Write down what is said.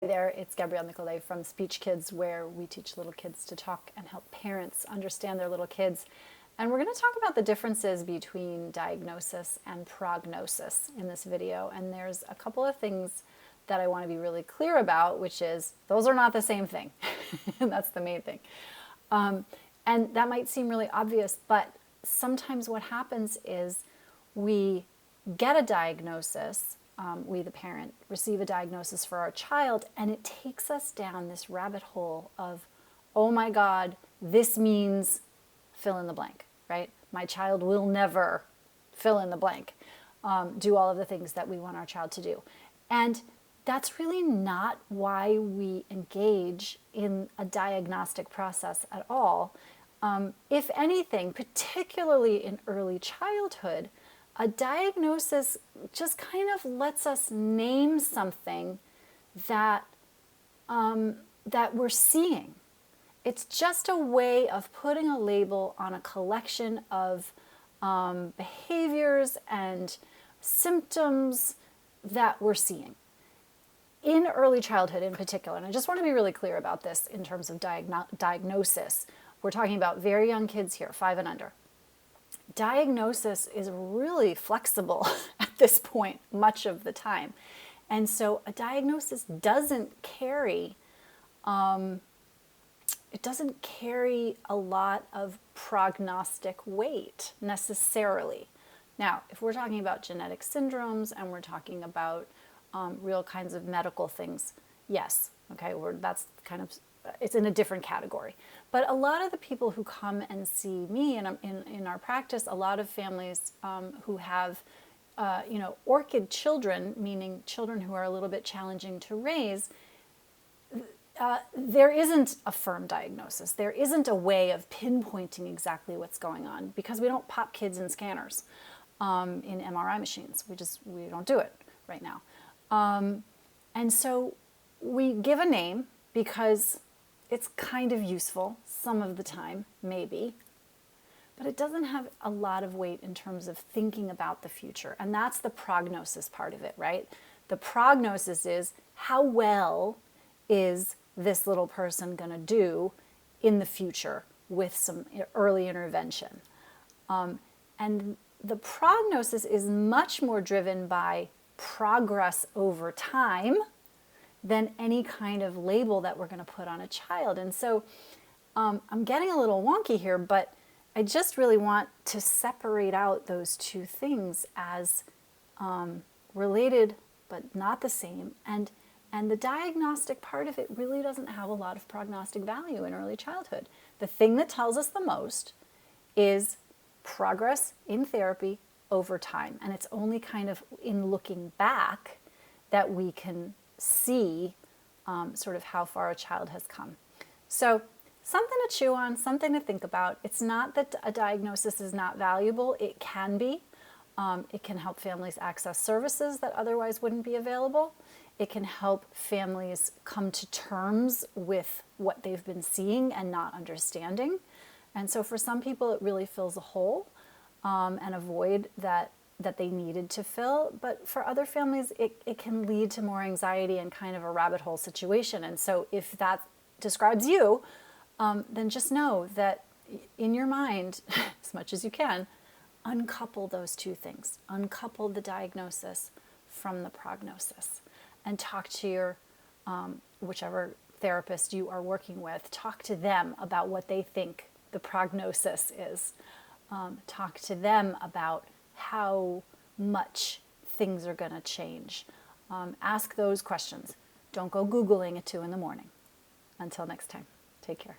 There, it's Gabrielle Nicolay from SpeechKids, where we teach little kids to talk and help parents understand their little kids. And we're going to talk about the differences between diagnosis and prognosis in this video. And there's a couple of things that I want to be really clear about, which is those are not the same thing. That's the main thing. And that might seem really obvious, but sometimes what happens is we get a diagnosis, we the parent receive a diagnosis for our child, and it takes us down this rabbit hole of, oh my God, this means fill in the blank, right? My child will never fill in the blank, do all of the things that we want our child to do. And that's really not why we engage in a diagnostic process at all. If anything, particularly in early childhood, a diagnosis just kind of lets us name something that, that we're seeing. It's just a way of putting a label on a collection of behaviors and symptoms that we're seeing. In early childhood in particular, and I just want to be really clear about this in terms of diagnosis, we're talking about very young kids here, 5 and under. Diagnosis is really flexible at this point much of the time. And so a diagnosis doesn't carry a lot of prognostic weight necessarily. Now, if we're talking about genetic syndromes and we're talking about real kinds of medical things, yes, okay, that's kind of, it's in a different category. But a lot of the people who come and see me in our practice, a lot of families who have, orchid children, meaning children who are a little bit challenging to raise, there isn't a firm diagnosis. There isn't a way of pinpointing exactly what's going on because we don't pop kids in scanners in MRI machines. We don't do it right now. And so we give a name because it's kind of useful some of the time, maybe, but it doesn't have a lot of weight in terms of thinking about the future. And that's the prognosis part of it, right? The prognosis is how well is this little person going to do in the future with some early intervention. And the prognosis is much more driven by progress over time than any kind of label that we're going to put on a child. And so I'm getting a little wonky here, but I just really want to separate out those two things as related but not the same. And the diagnostic part of it really doesn't have a lot of prognostic value in early childhood. The thing that tells us the most is progress in therapy over time. And it's only kind of in looking back that we can see sort of how far a child has come. So something to chew on, something to think about. It's not that a diagnosis is not valuable. It can be. It can help families access services that otherwise wouldn't be available. It can help families come to terms with what they've been seeing and not understanding. And so for some people, it really fills a hole and a void that they needed to fill. But for other families, it can lead to more anxiety and kind of a rabbit hole situation. And so if that describes you, then just know that in your mind, as much as you can, uncouple those two things. Uncouple the diagnosis from the prognosis. And talk to your, whichever therapist you are working with, talk to them about what they think the prognosis is. Talk to them about how much things are going to change. Ask those questions. Don't go Googling at 2 in the morning. Until next time, take care.